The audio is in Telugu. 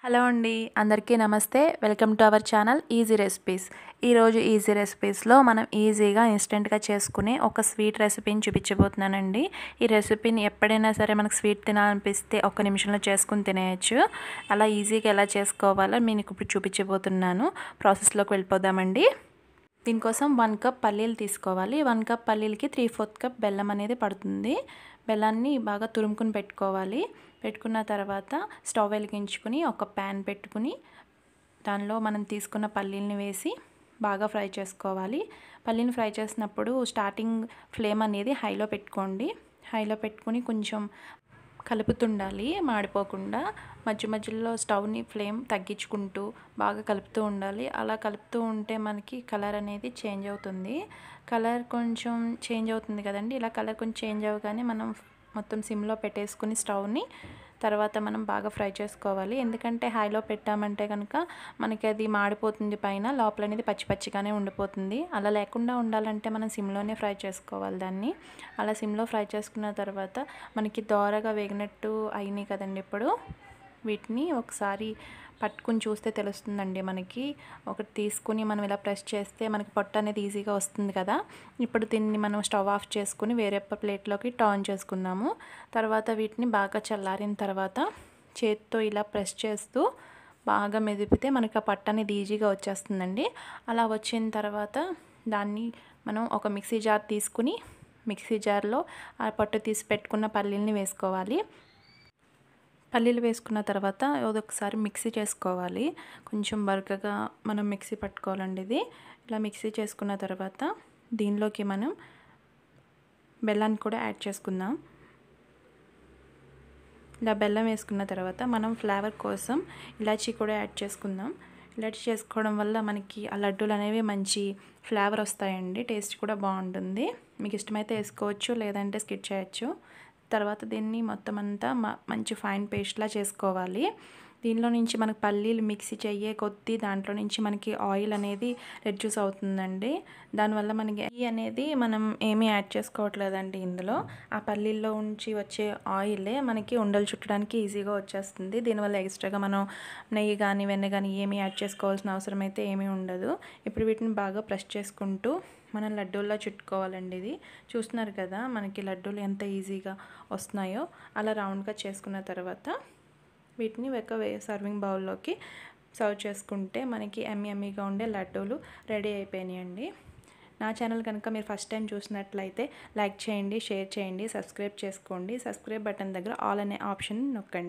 హలో అండి, అందరికీ నమస్తే. Welcome to our channel easy recipes. ఈరోజు ఈజీ రెసిపీస్లో మనం ఈజీగా ఇన్స్టెంట్గా చేసుకునే ఒక స్వీట్ రెసిపీని చూపించబోతున్నానండి. ఈ రెసిపీని ఎప్పుడైనా సరే మనకు స్వీట్ తినాలనిపిస్తే ఒక్క నిమిషంలో చేసుకుని తినేయచ్చు. అలా ఈజీగా ఎలా చేసుకోవాలో నేను ఇప్పుడు చూపించబోతున్నాను. ప్రాసెస్లోకి వెళ్ళిపోదామండి. దీనికోసం 1 కప్ పల్లీలు తీసుకోవాలి. 1 కప్ పల్లీలకి 3/4 కప్ బెల్లం అనేది పడుతుంది. బెల్లాన్ని బాగా తురుముకుని పెట్టుకోవాలి. పెట్టుకున్న తర్వాత స్టవ్ వెలిగించుకుని ఒక ప్యాన్ పెట్టుకుని దానిలో మనం తీసుకున్న పల్లీలని వేసి బాగా ఫ్రై చేసుకోవాలి. పల్లీని ఫ్రై చేసినప్పుడు స్టార్టింగ్ ఫ్లేమ్ అనేది హైలో పెట్టుకోండి. హైలో పెట్టుకుని కొంచెం కలుపుతుండాలి, మాడిపోకుండా. మధ్య మధ్యలో స్టవ్ని ఫ్లేమ్ తగ్గించుకుంటూ బాగా కలుపుతూ ఉండాలి. అలా కలుపుతూ ఉంటే మనకి కలర్ అనేది చేంజ్ అవుతుంది. కలర్ కొంచెం చేంజ్ అవుతుంది కదండి. ఇలా కలర్ కొంచెం చేంజ్ అవ్వగానే మనం మొత్తం సిమ్లో పెట్టేసుకుని స్టవ్ని తర్వాత మనం బాగా ఫ్రై చేసుకోవాలి. ఎందుకంటే హైలో పెట్టామంటే కనుక మనకి అది మాడిపోతుంది, పైన లోపల అనేది పచ్చి పచ్చిగానే ఉండిపోతుంది. అలా లేకుండా ఉండాలంటే మనం సిమ్లోనే ఫ్రై చేసుకోవాలి దాన్ని. అలా సిమ్లో ఫ్రై చేసుకున్న తర్వాత మనకి దోరగా వేగినట్టు అయినాయి కదండి. ఇప్పుడు వీటిని ఒకసారి పట్టుకుని చూస్తే తెలుస్తుందండి మనకి. ఒకటి తీసుకుని మనం ఇలా ప్రెస్ చేస్తే మనకి పొట్టు అనేది ఈజీగా వస్తుంది కదా. ఇప్పుడు దీన్ని మనం స్టవ్ ఆఫ్ చేసుకుని వేరే ప్లేట్లోకి టర్న్ చేసుకున్నాము. తర్వాత వీటిని బాగా చల్లారిన తర్వాత చేతితో ఇలా ప్రెస్ చేస్తూ బాగా మెదిపితే మనకి ఆ పొట్టు అనేది ఈజీగా వచ్చేస్తుందండి. అలా వచ్చిన తర్వాత దాన్ని మనం ఒక మిక్సీ జార్ తీసుకుని మిక్సీ జార్లో ఆ పొట్టు తీసి పెట్టుకున్న పల్లీలని వేసుకోవాలి. పల్లీలు వేసుకున్న తర్వాత ఒకసారి మిక్సీ చేసుకోవాలి. కొంచెం బరకగా మనం మిక్సీ పట్టుకోవాలండి ఇది. ఇలా మిక్సీ చేసుకున్న తర్వాత దీనిలోకి మనం బెల్లాన్ని కూడా యాడ్ చేసుకుందాం. ఇలా బెల్లం వేసుకున్న తర్వాత మనం ఫ్లేవర్ కోసం ఇలాచీ కూడా యాడ్ చేసుకుందాం. ఇలాచీ చేసుకోవడం వల్ల మనకి ఆ లడ్డూలు అనేవి మంచి ఫ్లేవర్ వస్తాయండి. టేస్ట్ కూడా బాగుంటుంది. మీకు ఇష్టమైతే వేసుకోవచ్చు, లేదంటే స్కిప్ చేయొచ్చు. తర్వాత దీన్ని మొత్తం అంతా మంచి ఫైన్ పేస్ట్లా చేసుకోవాలి. దీనిలో నుంచి మనకు పల్లీలు మిక్సీ చెయ్యే కొద్దీ దాంట్లో నుంచి మనకి ఆయిల్ అనేది రెడ్యూస్ అవుతుందండి. దానివల్ల మనకి నెయ్యి అనేది మనం ఏమీ యాడ్ చేసుకోవట్లేదండి ఇందులో. ఆ పల్లీల్లో నుంచి వచ్చే ఆయిలే మనకి ఉండలు చుట్టడానికి ఈజీగా వచ్చేస్తుంది. దీనివల్ల ఎక్స్ట్రాగా మనం నెయ్యి కానీ వెన్న కానీ ఏమీ యాడ్ చేసుకోవాల్సిన అవసరం అయితే ఏమీ ఉండదు. ఇప్పుడు వీటిని బాగా ప్రెస్ చేసుకుంటూ మనం లడ్డూల్లో చుట్టుకోవాలండి. ఇది చూస్తున్నారు కదా మనకి లడ్డూలు ఎంత ఈజీగా వస్తున్నాయో. అలా రౌండ్గా చేసుకున్న తర్వాత వీటిని ఒక సర్వింగ్ బౌల్లోకి సర్వ్ చేసుకుంటే మనకి ఎమ్మీగా ఉండే లడ్డూలు రెడీ అయిపోయినాయండి. నా ఛానల్ కనుక మీరు ఫస్ట్ టైం చూసినట్లయితే లైక్ చేయండి, షేర్ చేయండి, సబ్స్క్రైబ్ చేసుకోండి. సబ్స్క్రైబ్ బటన్ దగ్గర ఆల్ అనే ఆప్షన్ నొక్కండి.